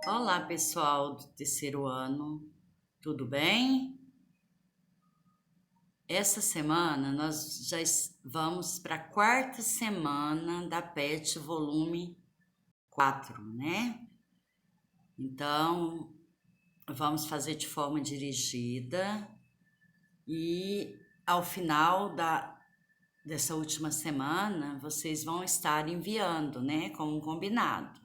Olá, pessoal do terceiro ano, tudo bem? Essa semana nós já vamos para a quarta semana da PET volume 4, né? Então, vamos fazer de forma dirigida e ao final dessa última semana vocês vão estar enviando, né? Como combinado.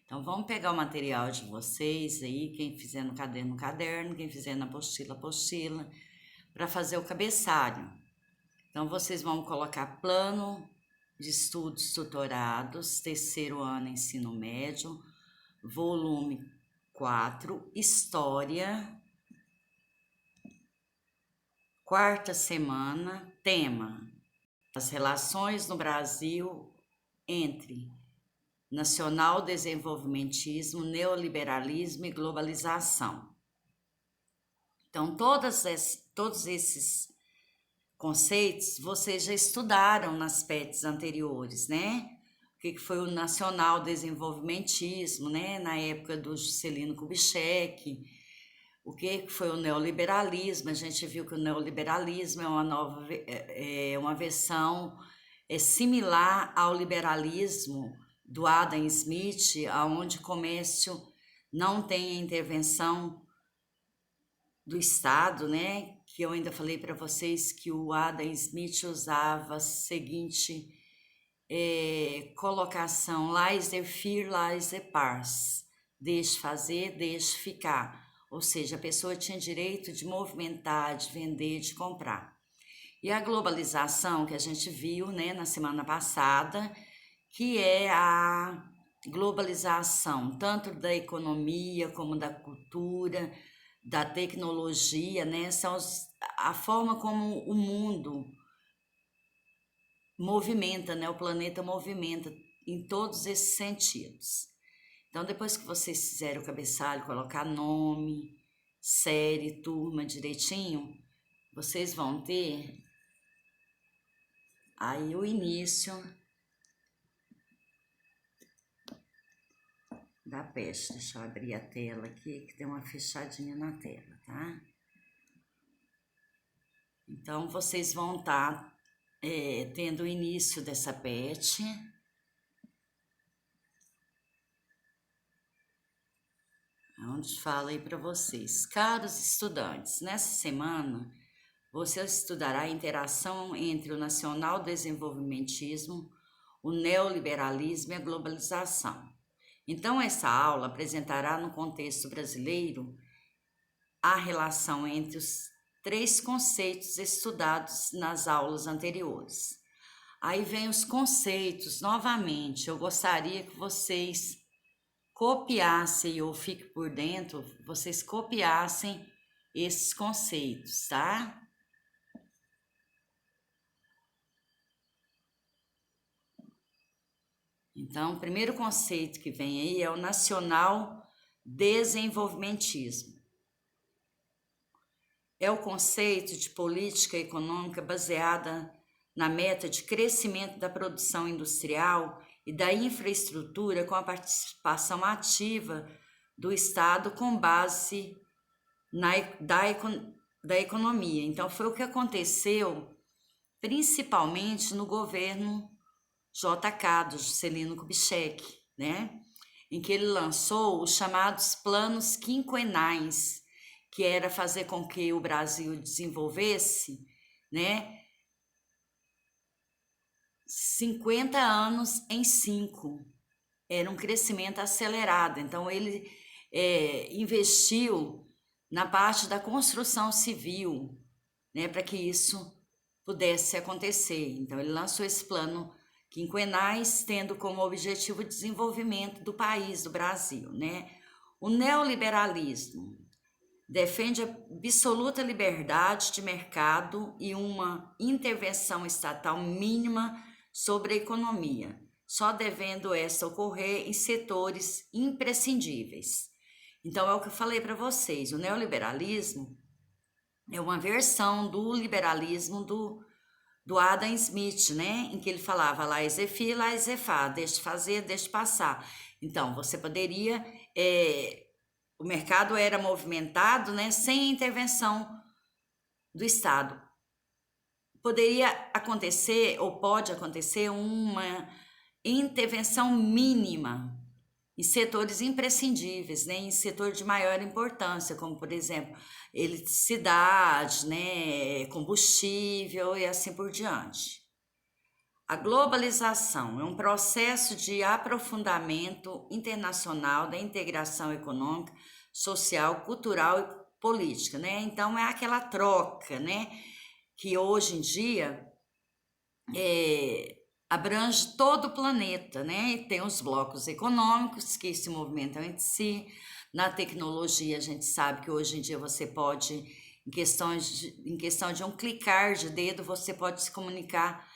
Então, vamos pegar o material de vocês aí, quem fizer no caderno, quem fizer na apostila, para fazer o cabeçalho. Então, vocês vão colocar plano de estudos tutorados, terceiro ano ensino médio, volume 4, história, quarta semana, tema: as relações no Brasil entre nacional desenvolvimentismo, neoliberalismo e globalização. Então, todos esses conceitos vocês já estudaram nas PETs anteriores, né? O que foi o nacional desenvolvimentismo, né? Na época do Juscelino Kubitschek. O que foi o neoliberalismo? A gente viu que o neoliberalismo é uma versão similar ao liberalismo do Adam Smith, aonde o comércio não tem intervenção do Estado, né? Que eu ainda falei para vocês que o Adam Smith usava a seguinte colocação: laissez-faire, laissez-passer, deixe fazer, deixe ficar. Ou seja, a pessoa tinha direito de movimentar, de vender, de comprar. E a globalização que a gente viu, né, na semana passada, que é a globalização tanto da economia como da cultura, da tecnologia, né? São a forma como o mundo movimenta, né? O planeta movimenta em todos esses sentidos. Então, depois que vocês fizerem o cabeçalho, colocar nome, série, turma direitinho, vocês vão ter aí o início da peste. Deixa eu abrir a tela aqui, que tem uma fechadinha na tela, tá? Então, vocês vão estar tendo o início dessa PET. Onde fala aí para vocês. Caros estudantes, nessa semana você estudará a interação entre o nacional desenvolvimentismo, o neoliberalismo e a globalização. Então, essa aula apresentará no contexto brasileiro a relação entre os três conceitos estudados nas aulas anteriores. Aí vem os conceitos novamente. Eu gostaria que vocês copiassem, ou fique por dentro, vocês copiassem esses conceitos, tá? Então, o primeiro conceito que vem aí é o nacional desenvolvimentismo. É o conceito de política econômica baseada na meta de crescimento da produção industrial e da infraestrutura com a participação ativa do Estado com base da economia. Então, foi o que aconteceu principalmente no governo JK, do Juscelino Kubitschek, né? Em que ele lançou os chamados planos quinquenais, que era fazer com que o Brasil desenvolvesse, né, 50 anos em 5. Era um crescimento acelerado. Então, ele investiu na parte da construção civil, né, para que isso pudesse acontecer. Então, ele lançou esse plano quinquenais, tendo como objetivo o desenvolvimento do país, do Brasil, né? O neoliberalismo defende a absoluta liberdade de mercado e uma intervenção estatal mínima sobre a economia, só devendo essa ocorrer em setores imprescindíveis. Então, é o que eu falei para vocês, o neoliberalismo é uma versão do liberalismo do Adam Smith, né? Em que ele falava laissez-faire, laissez-faire, deixe fazer, deixe passar. Então, você poderia... o mercado era movimentado, né, sem intervenção do Estado. Poderia acontecer, ou pode acontecer, uma intervenção mínima em setores imprescindíveis, né, em setor de maior importância, como, por exemplo, eletricidade, né, combustível e assim por diante. A globalização é um processo de aprofundamento internacional da integração econômica, social, cultural e política, né? Então é aquela troca, né, que hoje em dia abrange todo o planeta, né? E tem os blocos econômicos que se movimentam entre si. Na tecnologia, a gente sabe que hoje em dia você pode, em questão de um clicar de dedo, você pode se comunicar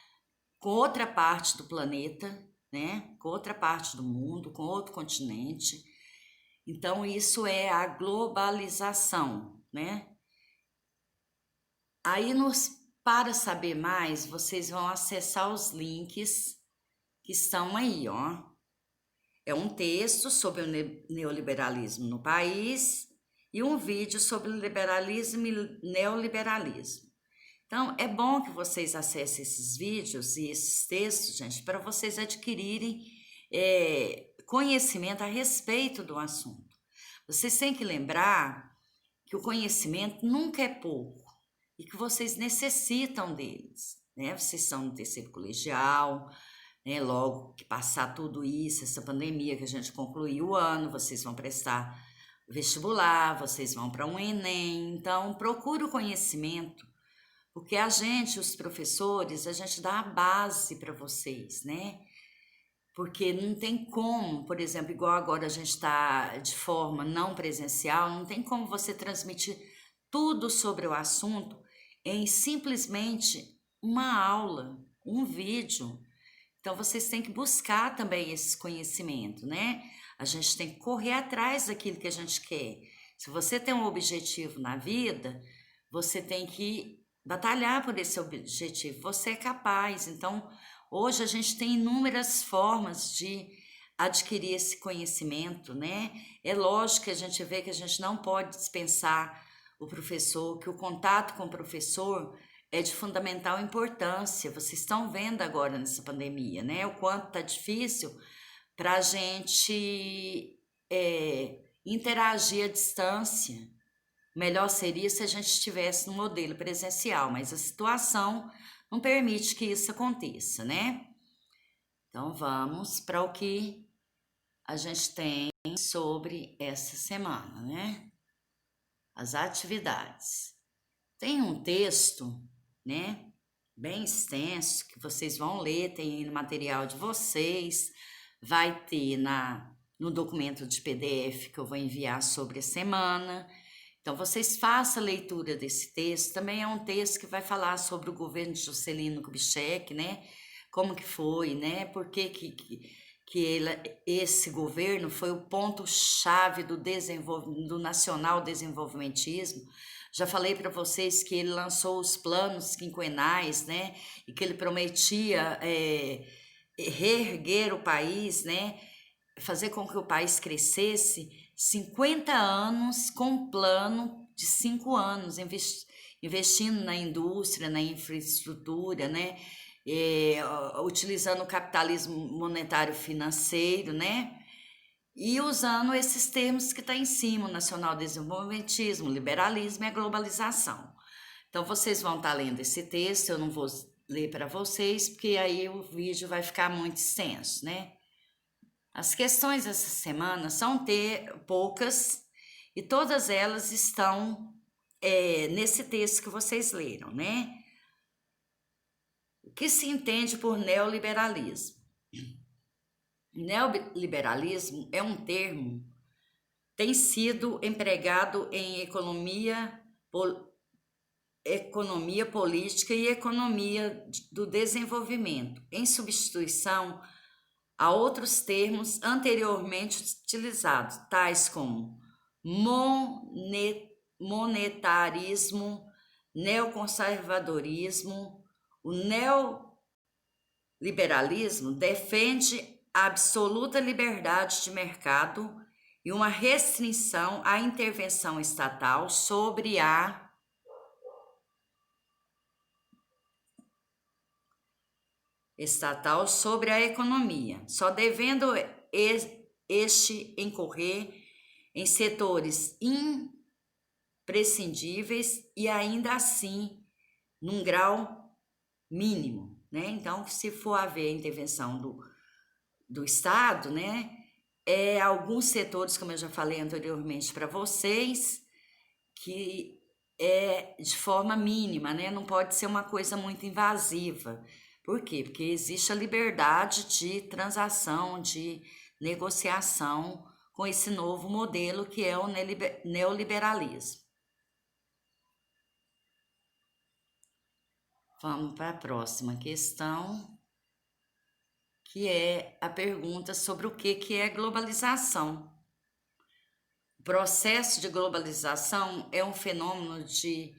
com outra parte do planeta, né? Com outra parte do mundo, com outro continente. Então, isso é a globalização, né? Aí, para saber mais, vocês vão acessar os links que estão aí, ó. É um texto sobre o neoliberalismo no país e um vídeo sobre o liberalismo e neoliberalismo. Então, é bom que vocês acessem esses vídeos e esses textos, gente, para vocês adquirirem conhecimento a respeito do assunto. Vocês têm que lembrar que o conhecimento nunca é pouco e que vocês necessitam deles, né? Vocês são no terceiro colegial, né? Logo que passar tudo isso, essa pandemia que a gente concluiu o ano, vocês vão prestar vestibular, vocês vão para um Enem. Então, procure o conhecimento, porque a gente, os professores, a gente dá a base para vocês, né? Porque não tem como, por exemplo, igual agora a gente está de forma não presencial, não tem como você transmitir tudo sobre o assunto em simplesmente uma aula, um vídeo. Então, vocês têm que buscar também esse conhecimento, né? A gente tem que correr atrás daquilo que a gente quer. Se você tem um objetivo na vida, você tem que batalhar por esse objetivo. Você é capaz. Então, hoje a gente tem inúmeras formas de adquirir esse conhecimento, né? É lógico que a gente vê que a gente não pode dispensar o professor, que o contato com o professor é de fundamental importância. Vocês estão vendo agora nessa pandemia, né? O quanto tá difícil para a gente interagir à distância. Melhor seria se a gente estivesse no modelo presencial, mas a situação não permite que isso aconteça, né? Então vamos para o que a gente tem sobre essa semana, né? As atividades. Tem um texto, né, bem extenso, que vocês vão ler, tem aí no material de vocês, vai ter no documento de PDF que eu vou enviar sobre a semana. Então, vocês façam a leitura desse texto. Também é um texto que vai falar sobre o governo de Juscelino Kubitschek, né, como que foi, né, por que esse governo foi o ponto-chave do nacional desenvolvimentismo. Já falei para vocês que ele lançou os planos quinquenais, né? E que ele prometia reerguer o país, né? Fazer com que o país crescesse 50 anos com um plano de 5 anos, investindo na indústria, na infraestrutura, né? Utilizando o capitalismo monetário financeiro, né? E usando esses termos que está em cima, o nacional desenvolvimentismo, liberalismo e a globalização. Então, vocês vão estar lendo esse texto, eu não vou ler para vocês, porque aí o vídeo vai ficar muito extenso, né? As questões dessa semana são poucas, e todas elas estão nesse texto que vocês leram, né? O que se entende por neoliberalismo? Neoliberalismo é um termo tem sido empregado em economia política e economia do desenvolvimento, em substituição a outros termos anteriormente utilizados, tais como monetarismo, neoconservadorismo. O neoliberalismo defende absoluta liberdade de mercado e uma restrição à intervenção estatal sobre a economia, só devendo este incorrer em setores imprescindíveis e ainda assim num grau mínimo, né? Então, se for haver intervenção do Estado, né, alguns setores, como eu já falei anteriormente para vocês, que é de forma mínima, né? Não pode ser uma coisa muito invasiva. Por quê? Porque existe a liberdade de transação, de negociação com esse novo modelo que é o neoliberalismo. Vamos para a próxima questão, que é a pergunta sobre o que é globalização. O processo de globalização é um fenômeno de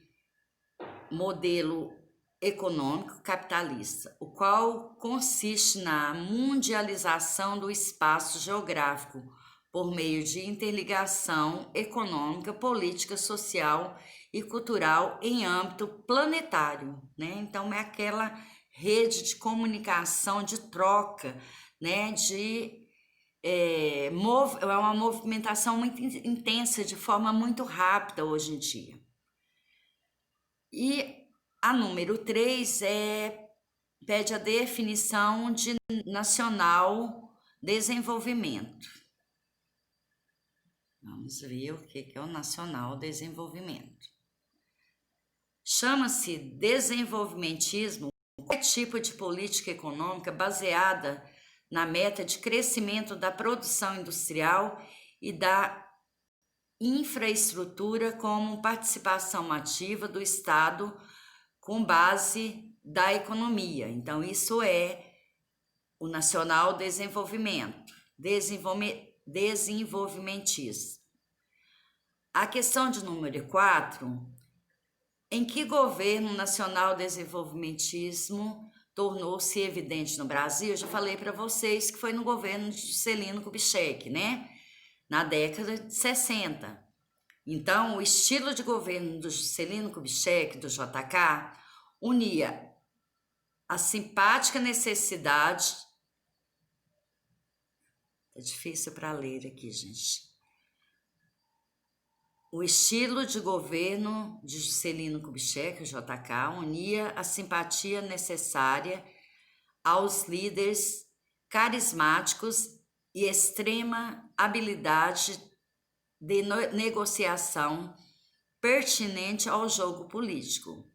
modelo econômico capitalista, o qual consiste na mundialização do espaço geográfico por meio de interligação econômica, política, social e cultural em âmbito planetário, né? Então é aquela rede de comunicação, de troca, né? É uma movimentação muito intensa, de forma muito rápida hoje em dia. E a número 3 pede a definição de nacional desenvolvimento. Vamos ver o que é o nacional desenvolvimento. Chama-se desenvolvimentismo qualquer tipo de política econômica baseada na meta de crescimento da produção industrial e da infraestrutura como participação ativa do Estado com base da economia. Então, isso é o nacional desenvolvimento, desenvolvimentismo. A questão de número 4, em que governo nacional desenvolvimentismo tornou-se evidente no Brasil? Eu já falei para vocês que foi no governo de Juscelino Kubitschek, né? Na década de 60. Então, o estilo de governo do Juscelino Kubitschek, do JK, unia a simpática necessidade... É difícil para ler aqui, gente. O estilo de governo de Juscelino Kubitschek, o JK, unia a simpatia necessária aos líderes carismáticos e extrema habilidade de negociação pertinente ao jogo político.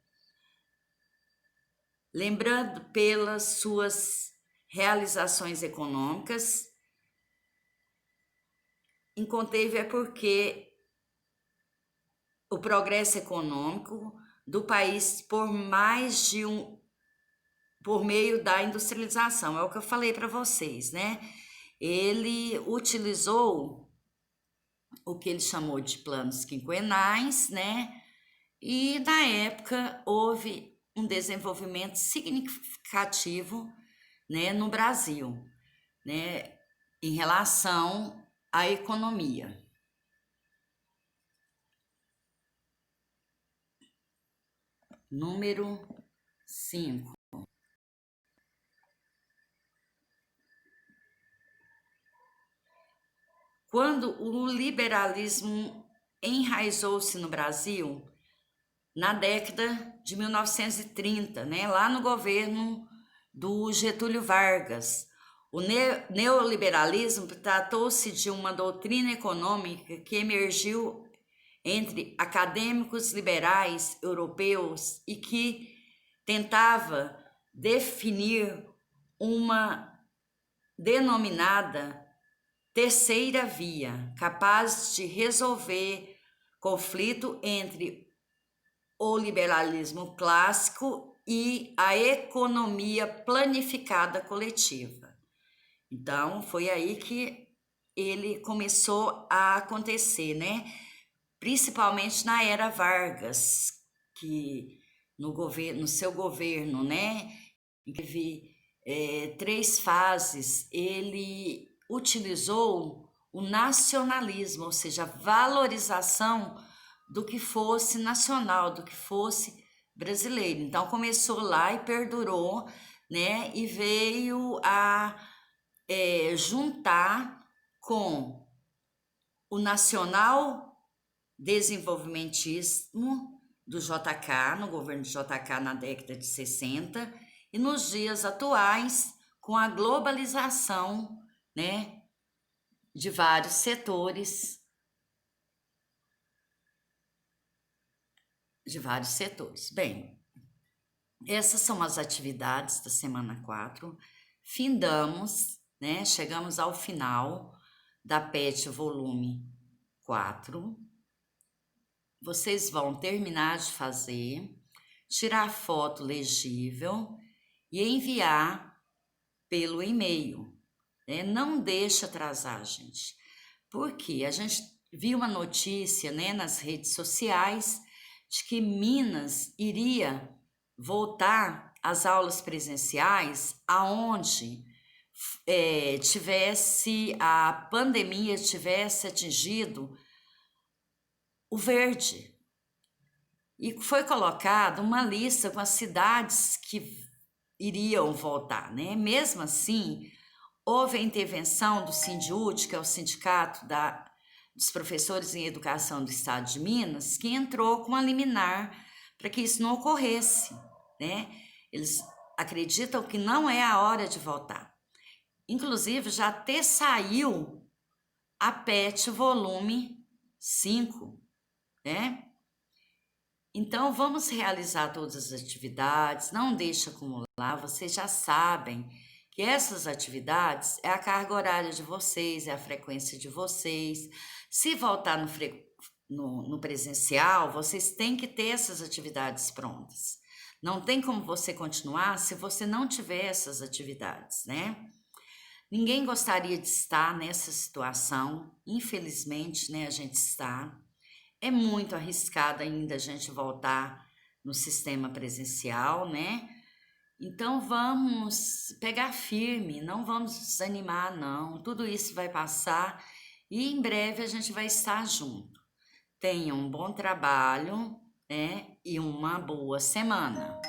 Lembrando pelas suas realizações econômicas, incontável é porque o progresso econômico do país por meio da industrialização, é o que eu falei para vocês, né? Ele utilizou o que ele chamou de planos quinquenais, né? E na época houve um desenvolvimento significativo, né, no Brasil, né, em relação à economia. Número 5. Quando o liberalismo enraizou-se no Brasil, na década de 1930, né, lá no governo do Getúlio Vargas, o neoliberalismo tratou-se de uma doutrina econômica que emergiu entre acadêmicos liberais europeus e que tentava definir uma denominada terceira via, capaz de resolver conflito entre o liberalismo clássico e a economia planificada coletiva. Então, foi aí que ele começou a acontecer, né? Principalmente na era Vargas, que no seu governo, né, teve três fases, ele utilizou o nacionalismo, ou seja, a valorização do que fosse nacional, do que fosse brasileiro. Então começou lá e perdurou, né? E veio a juntar com o nacional desenvolvimentismo do JK, no governo de JK na década de 60, e nos dias atuais, com a globalização, né, de vários setores, Bem, essas são as atividades da semana 4. Findamos, né, chegamos ao final da PET volume 4. Vocês vão terminar de fazer, tirar foto legível e enviar pelo e-mail, né? Não deixa atrasar, gente, porque a gente viu uma notícia, né, nas redes sociais de que Minas iria voltar às aulas presenciais aonde a pandemia tivesse atingido o verde. E foi colocada uma lista com as cidades que iriam voltar, né? Mesmo assim, houve a intervenção do Sindiúd, que é o Sindicato dos Professores em Educação do Estado de Minas, que entrou com a liminar para que isso não ocorresse, né? Eles acreditam que não é a hora de voltar. Inclusive, já até saiu a PET volume 5, né? Então, vamos realizar todas as atividades, não deixe acumular, vocês já sabem que essas atividades é a carga horária de vocês, é a frequência de vocês. Se voltar no presencial, vocês têm que ter essas atividades prontas. Não tem como você continuar se você não tiver essas atividades, né? Ninguém gostaria de estar nessa situação, infelizmente, né, a gente está. É muito arriscado ainda a gente voltar no sistema presencial, né? Então vamos pegar firme, não vamos desanimar, não. Tudo isso vai passar e em breve a gente vai estar junto. Tenham um bom trabalho, né? E uma boa semana.